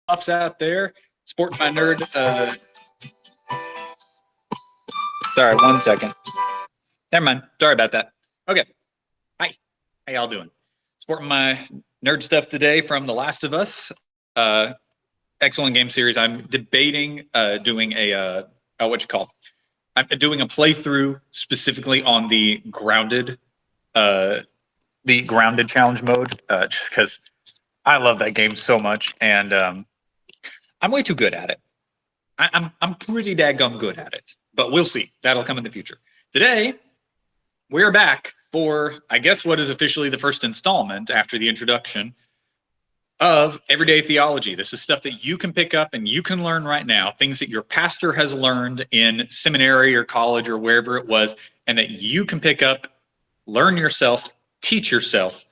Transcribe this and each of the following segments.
buffs out there. Sporting my nerd. Sorry, 1 second. Never mind. Sorry about that. Okay. Hi. How y'all doing? Sporting my nerd stuff today from The Last of Us. Excellent game series. I'm debating doing a I'm doing a playthrough specifically on the grounded challenge mode, just because I love that game so much, and I'm way too good at it. I'm pretty daggum good at it, but we'll see. That'll come in the future. Today, we're back for, I guess, what is officially the first installment after the introduction of Everyday Theology. This is stuff that you can pick up and you can learn right now, things that your pastor has learned in seminary or college or wherever it was, and that you can pick up, learn yourself, teach yourself,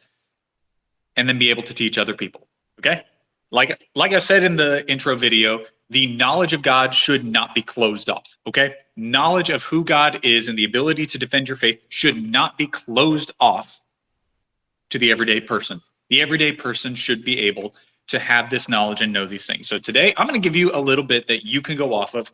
and then be able to teach other people. Okay? Like I said in the intro video, the knowledge of God should not be closed off. Okay? Knowledge of who God is and the ability to defend your faith should not be closed off to the everyday person. The everyday person should be able to have this knowledge and know these things. So today, I'm going to give you a little bit that you can go off of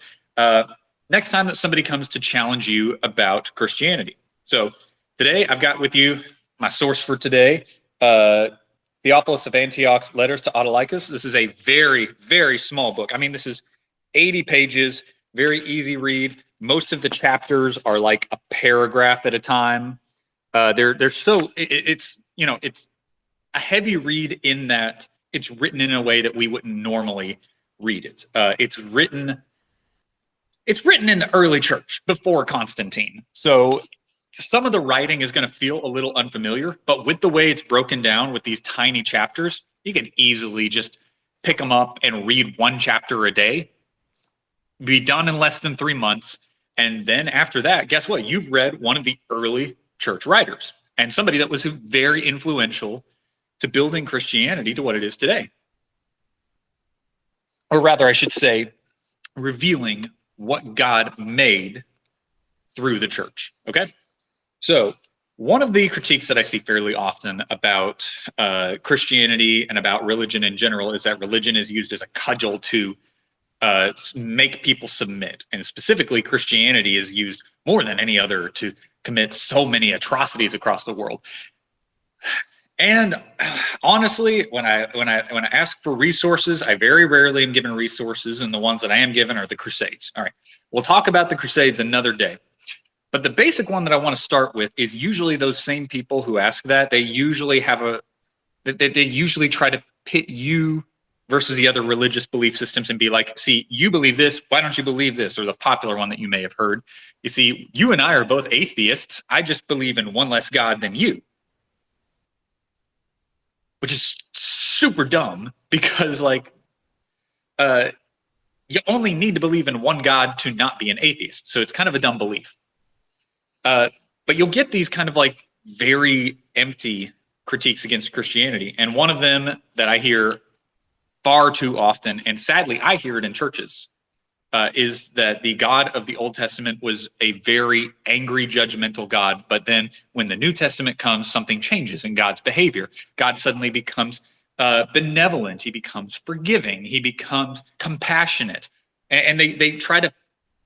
next time that somebody comes to challenge you about Christianity. So today, I've got with you my source for today, Theophilus of Antioch's Letters to Autolycus. This is a very, very small book. I mean, this is 80 pages, very easy read. Most of the chapters are like a paragraph at a time. It's a heavy read in that it's written in a way that we wouldn't normally read it. It's written in the early church before Constantine. So some of the writing is going to feel a little unfamiliar, but with the way it's broken down with these tiny chapters, you can easily just pick them up and read one chapter a day, be done in less than 3 months. And then after that, guess what? You've read one of the early church writers and somebody that was very influential to building Christianity to what it is today. Or rather, I should say, revealing what God made through the church. Okay? So one of the critiques that I see fairly often about Christianity and about religion in general is that religion is used as a cudgel to make people submit. And specifically, Christianity is used more than any other to commit so many atrocities across the world. And honestly, when I ask for resources, I very rarely am given resources, and the ones that I am given are the Crusades. All right, we'll talk about the Crusades another day. But the basic one that I want to start with is usually those same people who ask that. They usually they usually try to pit you versus the other religious belief systems and be like, see, you believe this, why don't you believe this? Or the popular one that you may have heard. You see, you and I are both atheists. I just believe in one less God than you. Which is super dumb because, like, you only need to believe in one God to not be an atheist. So it's kind of a dumb belief. But you'll get these kind of like very empty critiques against Christianity. And one of them that I hear far too often, and sadly I hear it in churches, is that the God of the Old Testament was a very angry, judgmental God. But then when the New Testament comes, something changes in God's behavior. God suddenly becomes benevolent. He becomes forgiving. He becomes compassionate. And they try to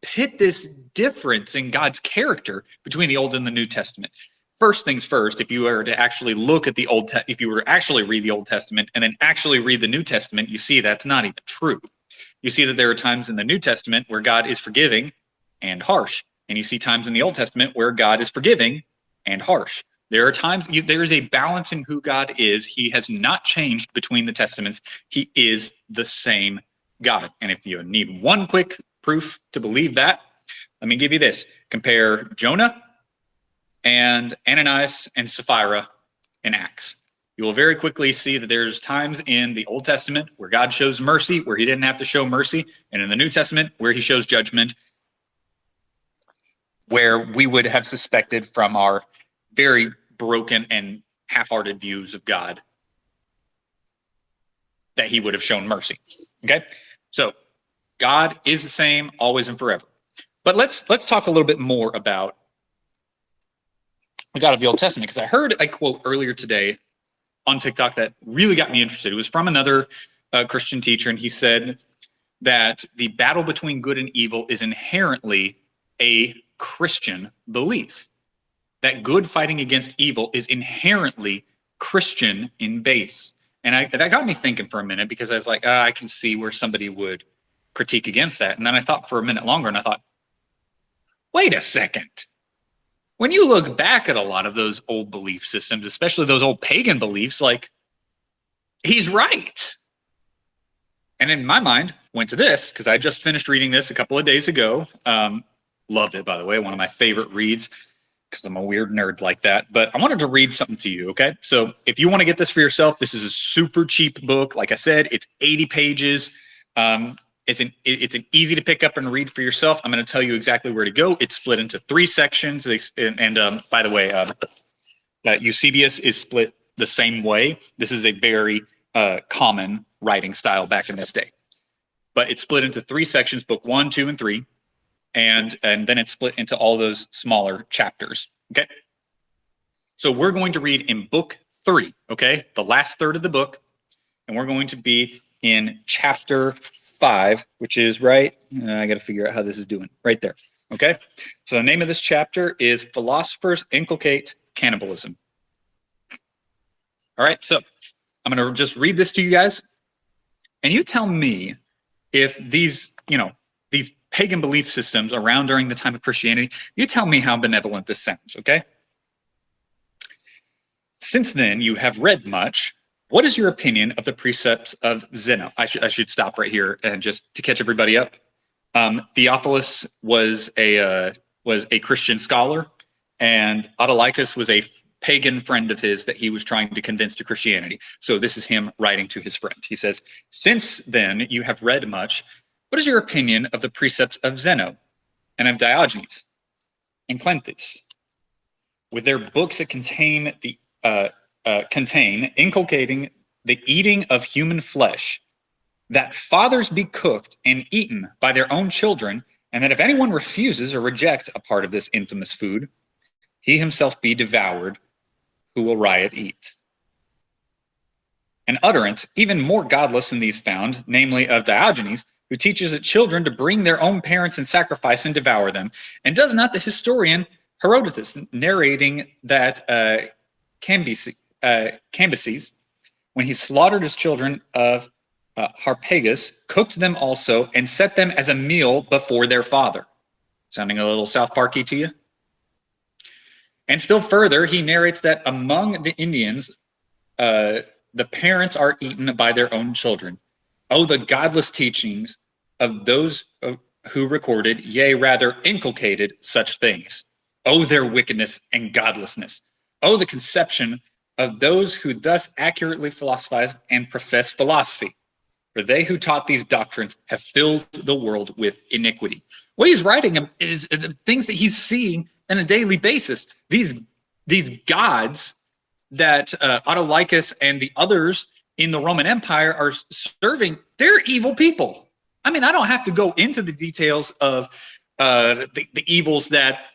pit this difference in God's character between the Old and the New Testament. First things first, if you were to actually look at the if you were to actually read the Old Testament and then actually read the New Testament, you see that's not even true. You see that there are times in the New Testament where God is forgiving and harsh. And you see times in the Old Testament where God is forgiving and harsh. There are times, there is a balance in who God is. He has not changed between the Testaments. He is the same God. And if you need one quick proof to believe that, let me give you this. Compare Jonah and Ananias and Sapphira in Acts. You will very quickly see that there's times in the Old Testament where God shows mercy, where he didn't have to show mercy, and in the New Testament where he shows judgment, where we would have suspected from our very broken and half-hearted views of God that he would have shown mercy. Okay? So God is the same always and forever. But let's talk a little bit more about the God of the Old Testament, because I heard a quote earlier today on TikTok that really got me interested. It was from another Christian teacher, and he said that the battle between good and evil is inherently a Christian belief. That good fighting against evil is inherently Christian in base. And that got me thinking for a minute, because I was like, I can see where somebody would critique against that. And then I thought for a minute longer, and I thought, wait a second. When you look back at a lot of those old belief systems, especially those old pagan beliefs, like, he's right. And in my mind, went to this, because I just finished reading this a couple of days ago. Loved it, by the way, one of my favorite reads, because I'm a weird nerd like that. But I wanted to read something to you, okay? So if you want to get this for yourself, this is a super cheap book. Like I said, it's 80 pages. It's an easy to pick up and read for yourself. I'm going to tell you exactly where to go. It's split into 3 sections. And by the way, Eusebius is split the same way. This is a very common writing style back in this day. But it's split into 3 sections, book 1, 2, and 3. And then it's split into all those smaller chapters, okay? So we're going to read in book 3, okay? The last third of the book. And we're going to be in chapter 5, which is right, I got to figure out how this is doing, right there, okay? So the name of this chapter is Philosophers Inculcate Cannibalism. All right, so I'm going to just read this to you guys, and you tell me if these pagan belief systems around during the time of Christianity, you tell me how benevolent this sounds, okay? Since then, you have read much. What is your opinion of the precepts of Zeno? I should stop right here and just to catch everybody up. Theophilus was a Christian scholar, and Autolycus was a pagan friend of his that he was trying to convince to Christianity. So this is him writing to his friend. He says, since then you have read much. What is your opinion of the precepts of Zeno and of Diogenes and Cleanthes, with their books that contain inculcating the eating of human flesh, that fathers be cooked and eaten by their own children, and that if anyone refuses or rejects a part of this infamous food, he himself be devoured, who will riot eat? An utterance even more godless than these found, namely of Diogenes, who teaches that children to bring their own parents in sacrifice and devour them. And does not the historian Herodotus, narrating that Cambyses, when he slaughtered his children of Harpagus, cooked them also and set them as a meal before their father? Sounding a little South Parky to you? And still further, he narrates that among the Indians, the parents are eaten by their own children. Oh, the godless teachings of those who recorded, yea, rather inculcated such things. Oh, their wickedness and godlessness. Oh, the conception of those who thus accurately philosophize and profess philosophy. For they who taught these doctrines have filled the world with iniquity. What he's writing is the things that he's seeing on a daily basis. These gods that Autolycus and the others in the Roman Empire are serving, they're evil people. I mean, I don't have to go into the details of the evils that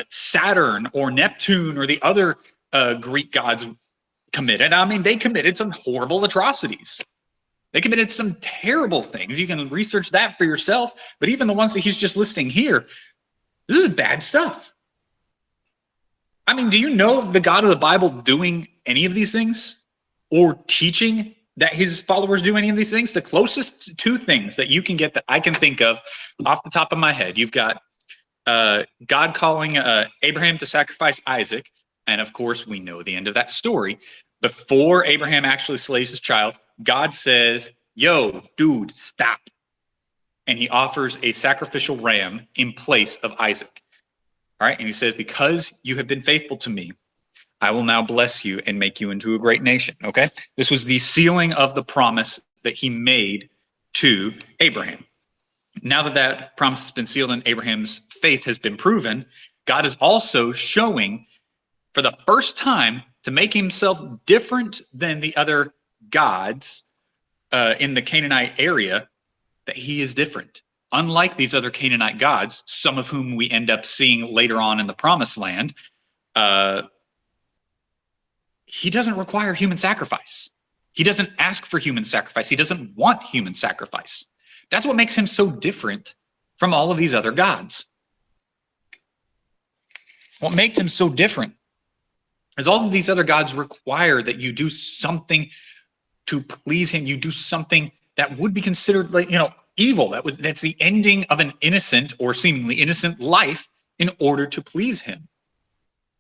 Saturn or Neptune or the other Greek gods committed. I mean, they committed some horrible atrocities. They committed some terrible things. You can research that for yourself. But even the ones that he's just listing here, this is bad stuff. I mean, do you know the God of the Bible doing any of these things? Or teaching that his followers do any of these things? The closest 2 things that you can get that I can think of off the top of my head, you've got God calling Abraham to sacrifice Isaac. And of course, we know the end of that story. Before Abraham actually slays his child, God says, yo, dude, stop. And he offers a sacrificial ram in place of Isaac. All right. And he says, because you have been faithful to me, I will now bless you and make you into a great nation. Okay. This was the sealing of the promise that he made to Abraham. Now that that promise has been sealed and Abraham's faith has been proven, God is also showing for the first time to make himself different than the other gods in the Canaanite area, that he is different. Unlike these other Canaanite gods, some of whom we end up seeing later on in the Promised Land, he doesn't require human sacrifice. He doesn't ask for human sacrifice. He doesn't want human sacrifice. That's what makes him so different from all of these other gods. What makes him so different is all of these other gods require that you do something to please him. You do something that would be considered like, evil. That's the ending of an innocent or seemingly innocent life in order to please him.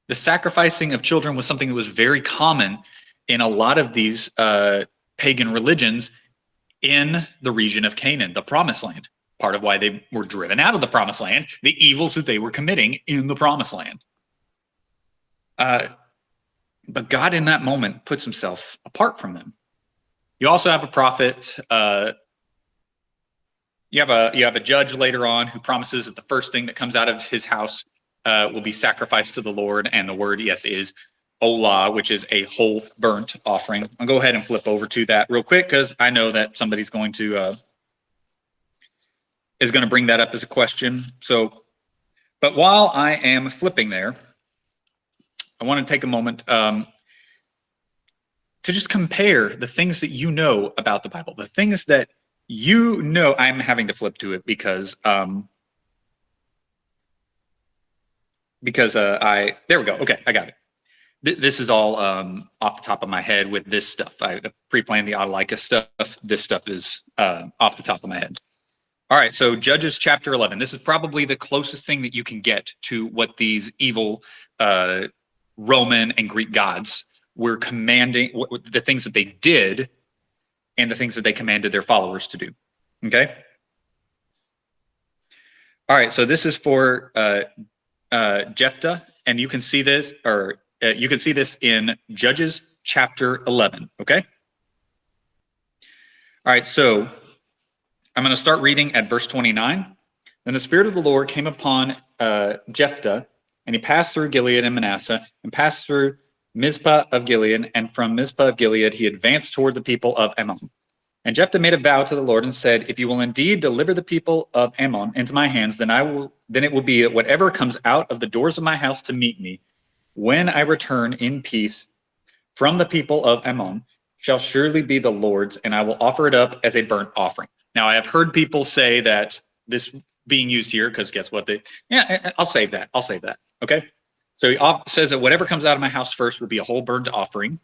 The sacrificing of children was something that was very common in a lot of these pagan religions in the region of Canaan, the Promised Land. Part of why they were driven out of the Promised Land, the evils that they were committing in the Promised Land. But God in that moment puts himself apart from them. You also have a prophet. You have a judge later on who promises that the first thing that comes out of his house will be sacrificed to the Lord, and the word, yes, is olah, which is a whole burnt offering. I'll go ahead and flip over to that real quick because I know that somebody's going to bring that up as a question. So, but while I am flipping there, I want to take a moment to just compare the things that you know about the Bible, the things that you know. I'm having to flip to it because there we go. Okay, I got it. This is all off the top of my head with this stuff. I pre-planned the Autolycus stuff. This stuff is off the top of my head. All right, so Judges chapter 11. This is probably the closest thing that you can get to what these evil Roman and Greek gods were commanding, the things that they did and the things that they commanded their followers to do. Okay? All right, so this is for Jephthah, and you can see this, in Judges chapter 11, okay? All right, so I'm going to start reading at verse 29. Then the Spirit of the Lord came upon Jephthah, and he passed through Gilead and Manasseh, and passed through Mizpah of Gilead, and from Mizpah of Gilead he advanced toward the people of Ammon. And Jephthah made a vow to the Lord and said, if you will indeed deliver the people of Ammon into my hands, then it will be that whatever comes out of the doors of my house to meet me, when I return in peace from the people of Ammon, shall surely be the Lord's, and I will offer it up as a burnt offering. Now, I have heard people say that this being used here, because guess what? I'll save that. Okay? So he says that whatever comes out of my house first will be a whole burnt offering.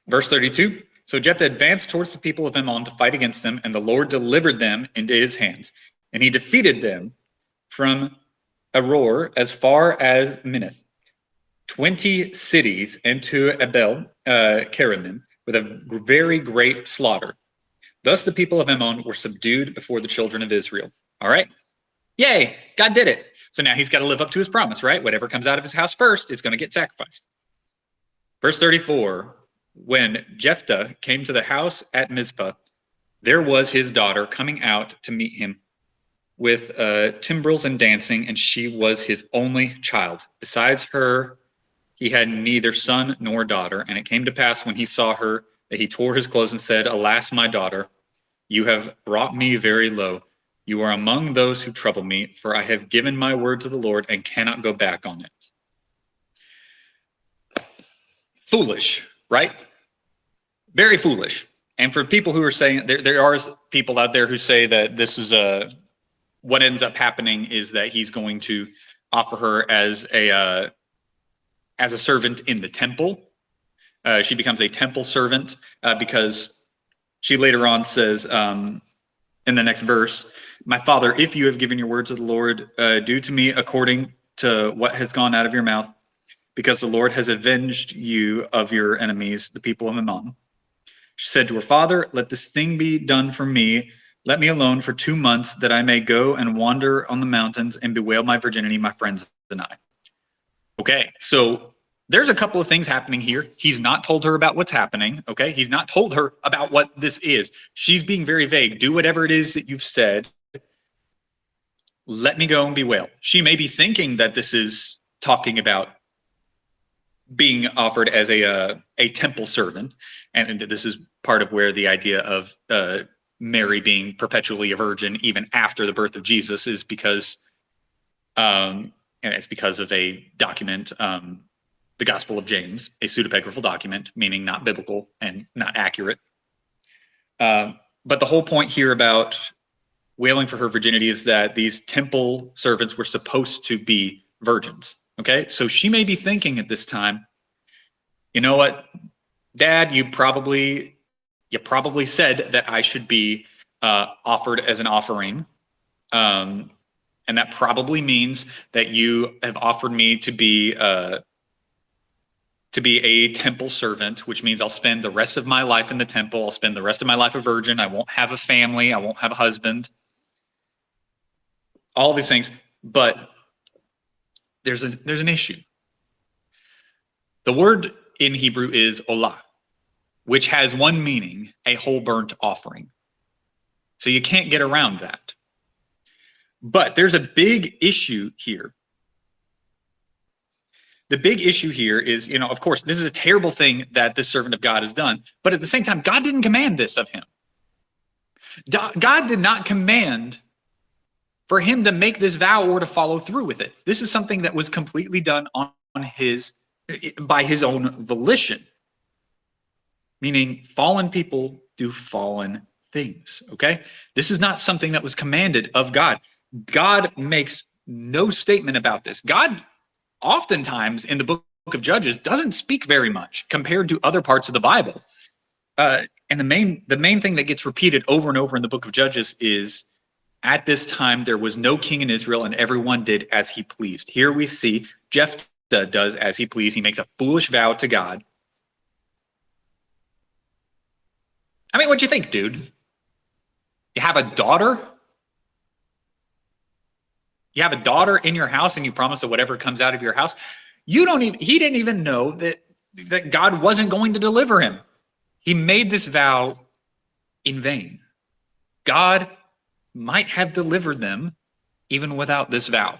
Verse 32. So Jephthah advanced towards the people of Ammon to fight against them, and the Lord delivered them into his hands. And he defeated them from Aroer as far as Minnith, 20 cities, and to Abel Keramim with a very great slaughter. Thus the people of Ammon were subdued before the children of Israel. All right. Yay, God did it. So now he's got to live up to his promise, right? Whatever comes out of his house first is going to get sacrificed. Verse 34, when Jephthah came to the house at Mizpah, there was his daughter coming out to meet him with timbrels and dancing, and she was his only child. Besides her, he had neither son nor daughter. And it came to pass when he saw her that he tore his clothes and said, alas, my daughter, you have brought me very low. You are among those who trouble me, for I have given my word to the Lord and cannot go back on it. Foolish, right? Very foolish. And for people who are saying, there are people out there who say that this is what ends up happening is that he's going to offer her as a servant in the temple. She becomes a temple servant because she later on says in the next verse, my father, if you have given your word to the Lord, do to me according to what has gone out of your mouth, because the Lord has avenged you of your enemies, the people of Ammon. She said to her father, let this thing be done for me. Let me alone for 2 months, that I may go and wander on the mountains and bewail my virginity, my friends and I. Okay, so there's a couple of things happening here. He's not told her about what's happening, okay? He's not told her about what this is. She's being very vague. Do whatever it is that you've said. Let me go and bewail. She may be thinking that this is talking about being offered as a temple servant, and this is part of where the idea of Mary being perpetually a virgin even after the birth of Jesus is because and it's because of a document the Gospel of James, a pseudepigraphal document, meaning not biblical and not accurate. But the whole point here about wailing for her virginity is that these temple servants were supposed to be virgins. Okay, so she may be thinking at this time, you know what, Dad, you probably said that I should be offered as an offering, and that probably means that you have offered me to be a temple servant, which means I'll spend the rest of my life in the temple. I'll spend the rest of my life a virgin. I won't have a family. I won't have a husband. All these things, but there's an issue. The word in Hebrew is olah, which has one meaning, a whole burnt offering. So you can't get around that. But there's a big issue here. The big issue here is, of course, this is a terrible thing that this servant of God has done, but at the same time, God didn't command this of him. God did not command for him to make this vow or to follow through with it. This is something that was completely done by his own volition. Meaning fallen people do fallen things, okay? This is not something that was commanded of God. God makes no statement about this. God oftentimes in the book of Judges doesn't speak very much compared to other parts of the Bible. And the main thing that gets repeated over and over in the book of Judges is, at this time, there was no king in Israel, and everyone did as he pleased. Here we see Jephthah does as he pleased. He makes a foolish vow to God. I mean, what'd you think, dude? You have a daughter? You have a daughter in your house, and you promise that whatever comes out of your house, he didn't even know that God wasn't going to deliver him. He made this vow in vain. God might have delivered them even without this vow.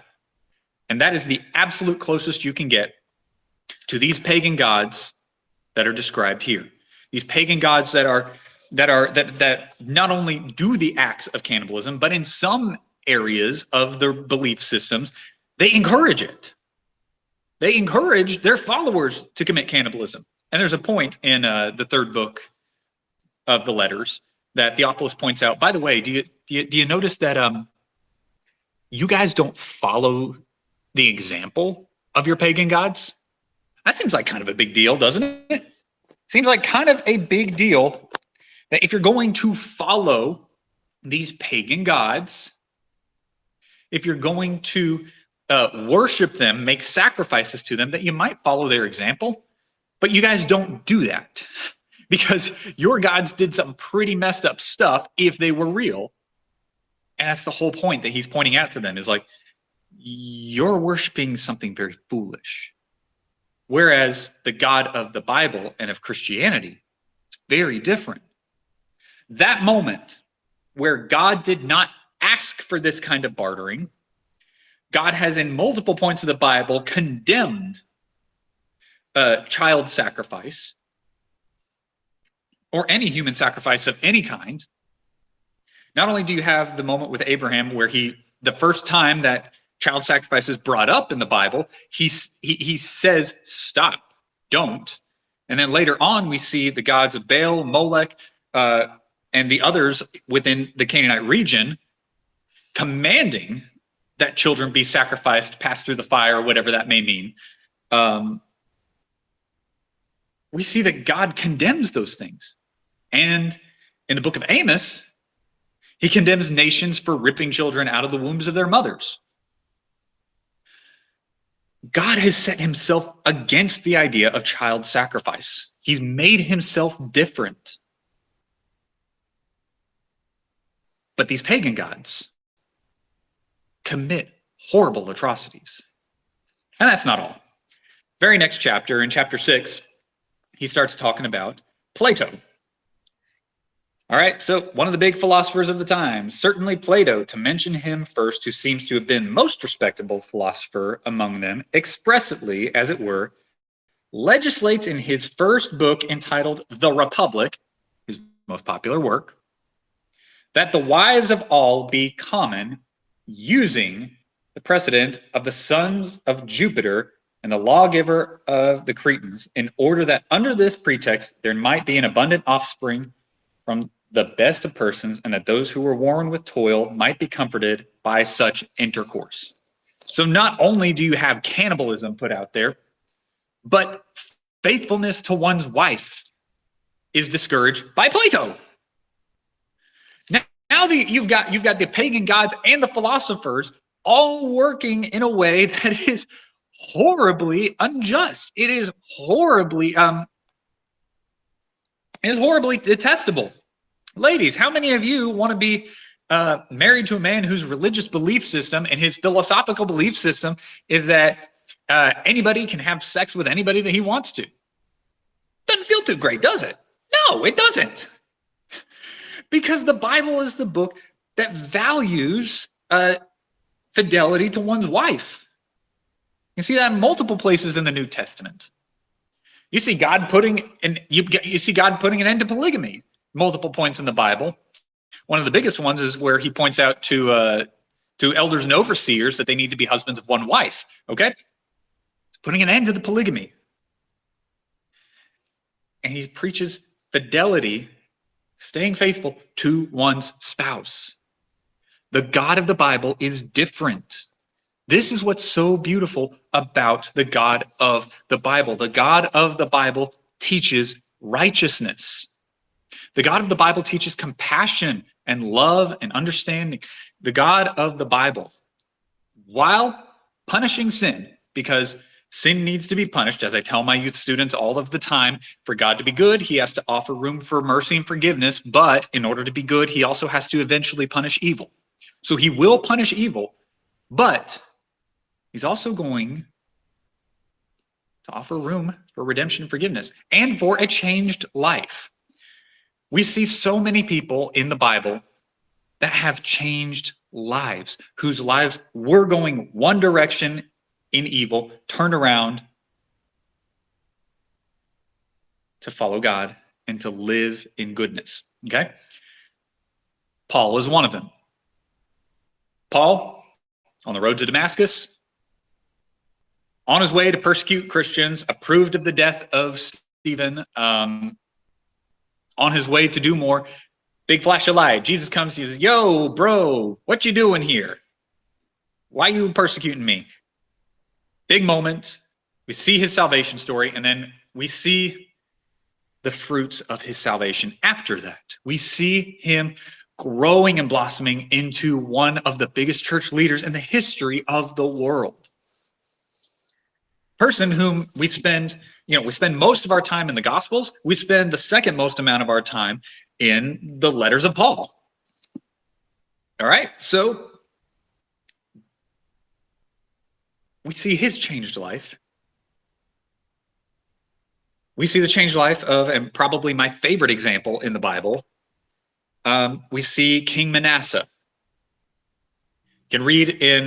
And that is the absolute closest you can get to these pagan gods that are described here. These pagan gods that not only do the acts of cannibalism, but in some areas of their belief systems, they encourage it. They encourage their followers to commit cannibalism. And there's a point in the third book of the letters that Theophilus points out. By the way, do you notice that you guys don't follow the example of your pagan gods? That seems like kind of a big deal, doesn't it? Seems like kind of a big deal that if you're going to follow these pagan gods, if you're going to worship them, make sacrifices to them, that you might follow their example. But you guys don't do that because your gods did some pretty messed up stuff if they were real. And that's the whole point that he's pointing out to them, is like, you're worshiping something very foolish. Whereas the God of the Bible and of Christianity is very different. That moment where God did not ask for this kind of bartering, God has in multiple points of the Bible condemned child sacrifice or any human sacrifice of any kind. Not only do you have the moment with Abraham where the first time that child sacrifice is brought up in the Bible, he says, stop, don't. And then later on, we see the gods of Baal, Molech, and the others within the Canaanite region commanding that children be sacrificed, pass through the fire, whatever that may mean. We see that God condemns those things. And in the book of Amos, he condemns nations for ripping children out of the wombs of their mothers. God has set himself against the idea of child sacrifice. He's made himself different. But these pagan gods commit horrible atrocities. And that's not all. Very next chapter, in chapter 6, he starts talking about Plato. All right, so one of the big philosophers of the time, certainly Plato, to mention him first, who seems to have been most respectable philosopher among them, expressly, as it were, legislates in his first book entitled The Republic, his most popular work, that the wives of all be common, using the precedent of the sons of Jupiter and the lawgiver of the Cretans, in order that under this pretext there might be an abundant offspring from the best of persons, and that those who were worn with toil might be comforted by such intercourse. So not only do you have cannibalism put out there, but faithfulness to one's wife is discouraged by Plato. Now you've got the pagan gods and the philosophers all working in a way that is horribly unjust. It is horribly detestable. Ladies, how many of you want to be married to a man whose religious belief system and his philosophical belief system is that anybody can have sex with anybody that he wants to? Doesn't feel too great, does it? No, it doesn't. Because the Bible is the book that values fidelity to one's wife. You see that in multiple places in the New Testament. You see God putting an end to polygamy multiple points in the Bible. One of the biggest ones is where he points out to elders and overseers that they need to be husbands of one wife. Okay, he's putting an end to the polygamy, and he preaches fidelity, staying faithful to one's spouse. The God of the Bible is different. This is what's so beautiful about the God of the Bible. The God of the Bible teaches righteousness. The God of the Bible teaches compassion and love and understanding. The God of the Bible, while punishing sin, because sin needs to be punished, as I tell my youth students all of the time, for God to be good, he has to offer room for mercy and forgiveness, but in order to be good, he also has to eventually punish evil. So he will punish evil, but he's also going to offer room for redemption and forgiveness and for a changed life. We see so many people in the Bible that have changed lives, whose lives were going one direction in evil, turned around to follow God and to live in goodness. Okay? Paul is one of them. Paul, on the road to Damascus, on his way to persecute Christians, approved of the death of Stephen, on his way to do more, big flash of light. Jesus comes, he says, "Yo, bro, what you doing here? Why you persecuting me?" Big moment. We see his salvation story, and then we see the fruits of his salvation after that. We see him growing and blossoming into one of the biggest church leaders in the history of the world. Person whom we spend most of our time in the Gospels. We spend the second most amount of our time in the letters of Paul. All right, so we see his changed life. We see the changed life of, and probably my favorite example in the Bible, we see King Manasseh. You can read in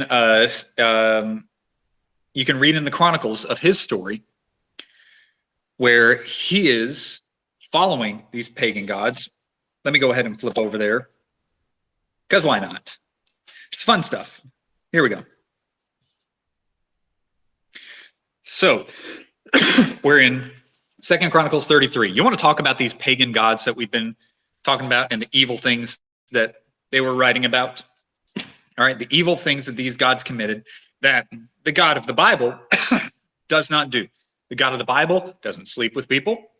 the Chronicles of his story, where he is following these pagan gods. Let me go ahead and flip over there, because why not? It's fun stuff. Here we go. So we're in 2 Chronicles 33. You want to talk about these pagan gods that we've been talking about and the evil things that they were writing about? All right, the evil things that these gods committed that the God of the Bible does not do. The God of the Bible doesn't sleep with people.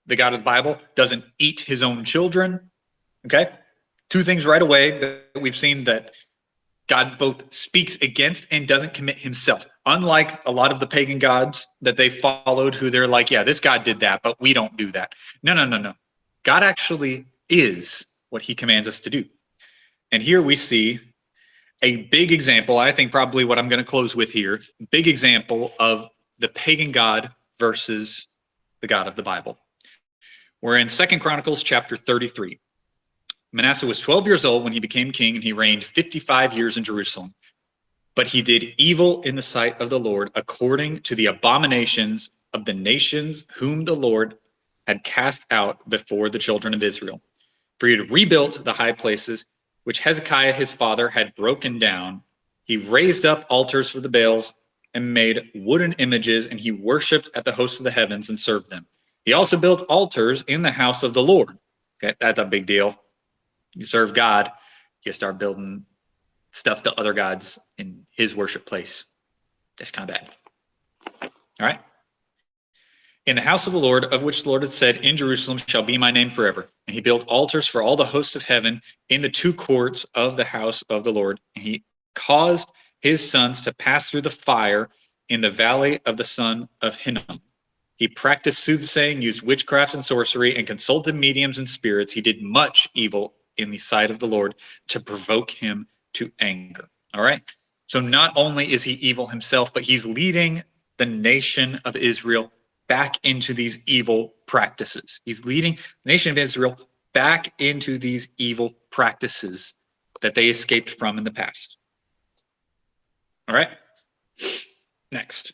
The God of the Bible doesn't eat his own children. Okay? Two things right away that we've seen that God both speaks against and doesn't commit himself. Unlike a lot of the pagan gods that they followed, who they're like, yeah, this God did that, but we don't do that. No. God actually is what he commands us to do. And here we see a big example, I think probably what I'm going to close with here, big example of the pagan God versus the God of the Bible. We're in 2 Chronicles chapter 33. Manasseh was 12 years old when he became king, and he reigned 55 years in Jerusalem. But he did evil in the sight of the Lord, according to the abominations of the nations whom the Lord had cast out before the children of Israel. For he had rebuilt the high places which Hezekiah his father had broken down. He raised up altars for the Baals and made wooden images, and he worshipped at the host of the heavens and served them. He also built altars in the house of the Lord. Okay, that's a big deal. You serve God, you start building stuff to other gods in his worship place. That's kind of bad. All right. In the house of the Lord, of which the Lord had said, in Jerusalem shall be my name forever. And he built altars for all the hosts of heaven in the two courts of the house of the Lord. And he caused his sons to pass through the fire in the valley of the son of Hinnom. He practiced soothsaying, used witchcraft and sorcery, and consulted mediums and spirits. He did much evil in the sight of the Lord to provoke him to anger. All right. So not only is he evil himself, but he's leading the nation of Israel back into these evil practices. He's leading the nation of Israel back into these evil practices that they escaped from in the past. All right. Next.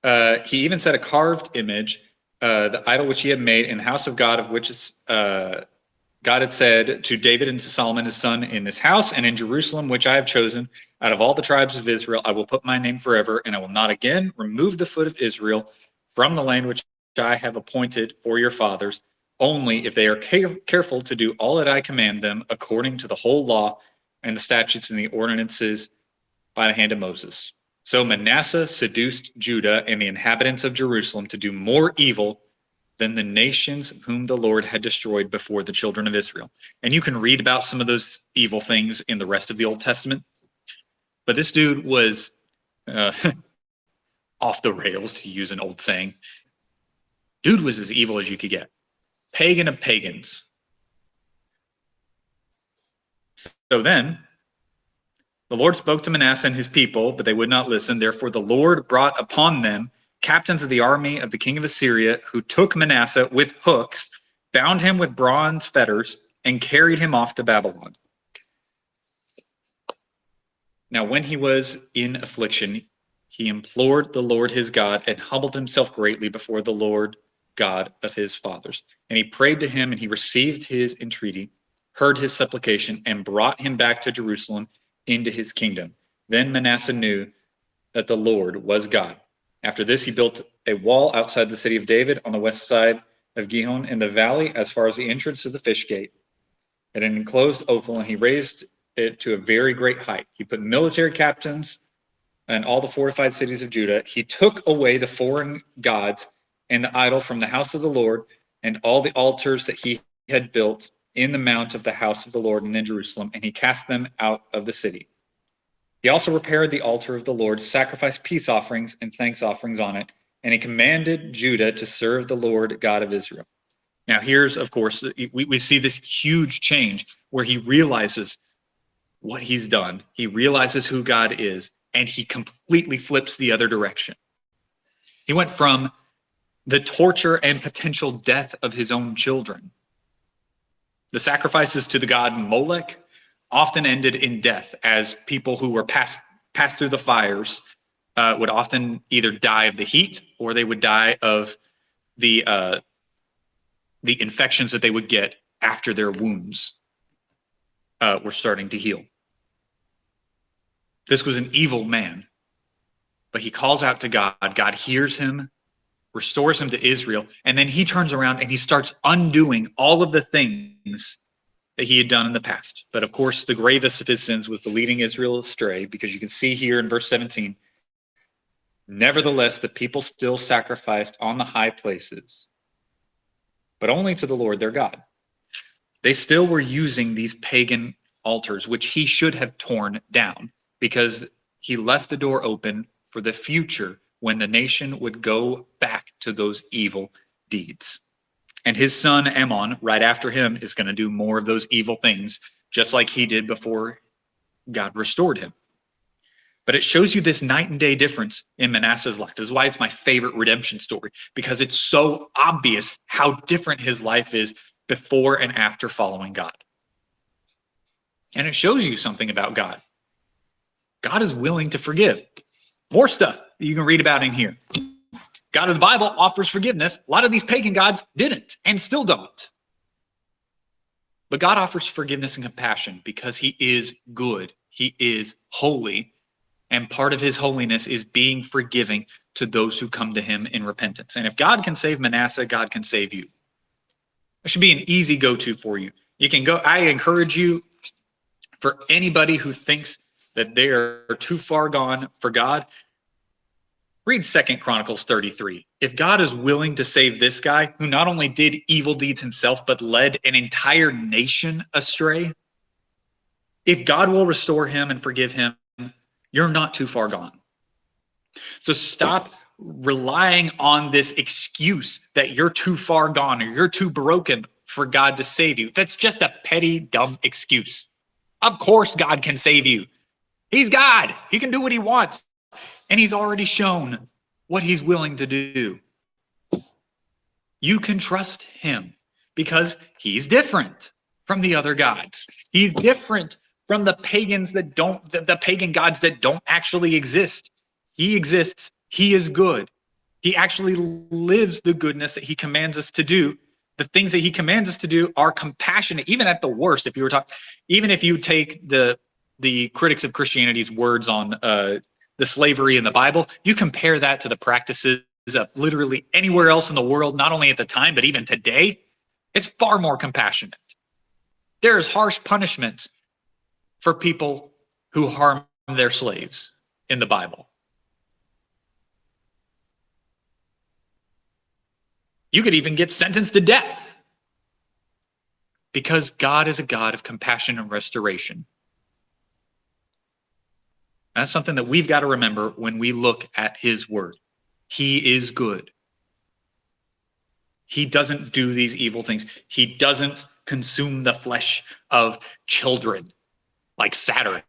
He even set a carved image, the idol which he had made in the house of God, of which God had said to David and to Solomon his son, in this house and in Jerusalem, which I have chosen, out of all the tribes of Israel, I will put my name forever, and I will not again remove the foot of Israel from the land which I have appointed for your fathers, only if they are careful to do all that I command them according to the whole law and the statutes and the ordinances by the hand of Moses. So Manasseh seduced Judah and the inhabitants of Jerusalem to do more evil than the nations whom the Lord had destroyed before the children of Israel. And you can read about some of those evil things in the rest of the Old Testament. But this dude was off the rails, to use an old saying. Dude was as evil as you could get. Pagan of pagans. So then, the Lord spoke to Manasseh and his people, but they would not listen. Therefore, the Lord brought upon them captains of the army of the king of Assyria, who took Manasseh with hooks, bound him with bronze fetters, and carried him off to Babylon. Now, when he was in affliction, he implored the Lord his God and humbled himself greatly before the Lord God of his fathers. And he prayed to him, and he received his entreaty, heard his supplication, and brought him back to Jerusalem into his kingdom. Then Manasseh knew that the Lord was God. After this, he built a wall outside the city of David on the west side of Gihon in the valley as far as the entrance to the fish gate, at an enclosed oval, and he raised it to a very great height. He put military captains and all the fortified cities of Judah. He took away the foreign gods and the idol from the house of the Lord, and all the altars that he had built in the mount of the house of the Lord and in Jerusalem, and he cast them out of the city. He also repaired the altar of the Lord, sacrificed peace offerings and thanks offerings on it, and he commanded Judah to serve the Lord God of Israel. Now here's, of course, we see this huge change where he realizes what he's done. He realizes who God is, and he completely flips the other direction. He went from the torture and potential death of his own children. The sacrifices to the god Molech often ended in death, as people who were passed through the fires would often either die of the heat, or they would die of the infections that they would get after their wounds were starting to heal. This was an evil man, but he calls out to God. God hears him, restores him to Israel, and then he turns around and he starts undoing all of the things that he had done in the past. But of course, the gravest of his sins was the leading Israel astray, because you can see here in verse 17, nevertheless, the people still sacrificed on the high places, but only to the Lord their God. They still were using these pagan altars, which he should have torn down, because he left the door open for the future when the nation would go back to those evil deeds. And his son Ammon, right after him, is going to do more of those evil things, just like he did before God restored him. But it shows you this night and day difference in Manasseh's life. This is why it's my favorite redemption story, because it's so obvious how different his life is before and after following God. And it shows you something about God. God is willing to forgive. More stuff that you can read about in here. God of the Bible offers forgiveness. A lot of these pagan gods didn't and still don't. But God offers forgiveness and compassion because he is good. He is holy. And part of his holiness is being forgiving to those who come to him in repentance. And if God can save Manasseh, God can save you. It should be an easy go-to for you. You can go, I encourage you, for anybody who thinks that they are too far gone for God, read 2 Chronicles 33. If God is willing to save this guy, who not only did evil deeds himself, but led an entire nation astray, if God will restore him and forgive him, you're not too far gone. So stop relying on this excuse that you're too far gone or you're too broken for God to save you. That's just a petty, dumb excuse. Of course God can save you. He's God. He can do what he wants. And he's already shown what he's willing to do. You can trust him because he's different from the other gods. He's different from the pagans that don't, the pagan gods that don't actually exist. He exists. He is good. He actually lives the goodness that he commands us to do. The things that he commands us to do are compassionate, even at the worst. If you were talking, even if you take the critics of Christianity's words on the slavery in the Bible, you compare that to the practices of literally anywhere else in the world, not only at the time, but even today, it's far more compassionate. There is harsh punishments for people who harm their slaves in the Bible. You could even get sentenced to death because God is a God of compassion and restoration. That's something that we've got to remember when we look at his word. He is good. He doesn't do these evil things. He doesn't consume the flesh of children like Saturn.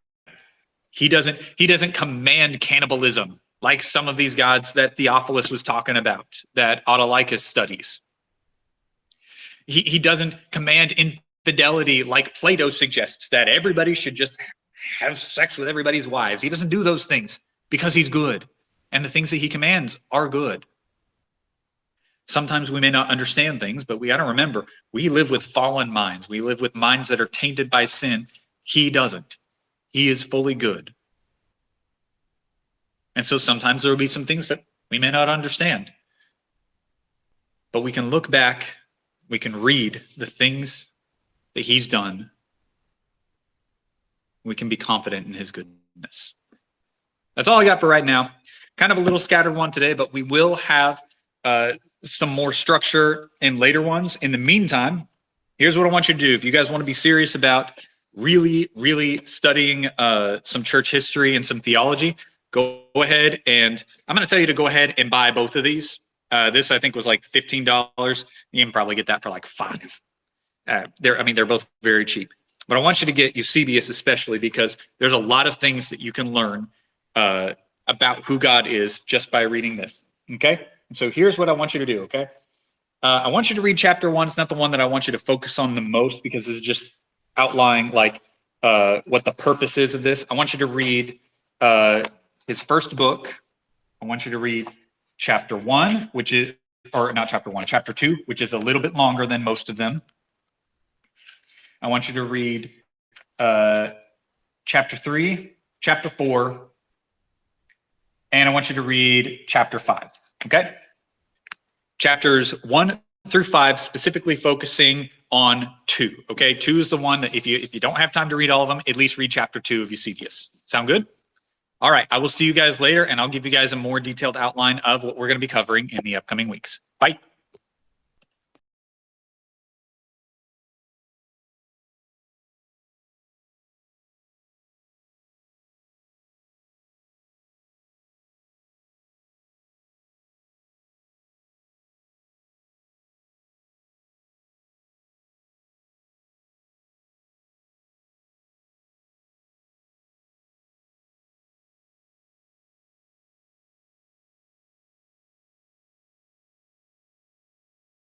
He doesn't command cannibalism like some of these gods that Theophilus was talking about, that Autolycus studies. He doesn't command infidelity like Plato suggests, that everybody should just have sex with everybody's wives. He doesn't do those things because he's good. And the things that he commands are good. Sometimes we may not understand things, but we got to remember, we live with fallen minds. We live with minds that are tainted by sin. He doesn't. He is fully good. And so sometimes there will be some things that we may not understand. But we can look back, we can read the things that he's done. We can be confident in his goodness. That's all I got for right now. Kind of a little scattered one today, but we will have some more structure in later ones. In the meantime, here's what I want you to do. If you guys want to be serious about really, really studying some church history and some theology, go ahead and I'm going to tell you to go ahead and buy both of these. This I think was like $15. You can probably get that for like $5. They're both very cheap. But I want you to get Eusebius especially because there's a lot of things that you can learn about who God is just by reading this. Okay? And so here's what I want you to do, okay? I want you to read chapter 1. It's not the one that I want you to focus on the most because it's just outlining like what the purpose is of this. I want you to read his first book. I want you to read chapter 1, which is, or not chapter 1, chapter 2, which is a little bit longer than most of them. I want you to read chapter 3, chapter 4, and I want you to read chapter 5, okay? Chapters 1 through 5 specifically focusing on 2, okay? 2 is the one that if you don't have time to read all of them, at least read chapter 2 of Eusebius. Sound good? All right, I will see you guys later, and I'll give you guys a more detailed outline of what we're going to be covering in the upcoming weeks. Bye.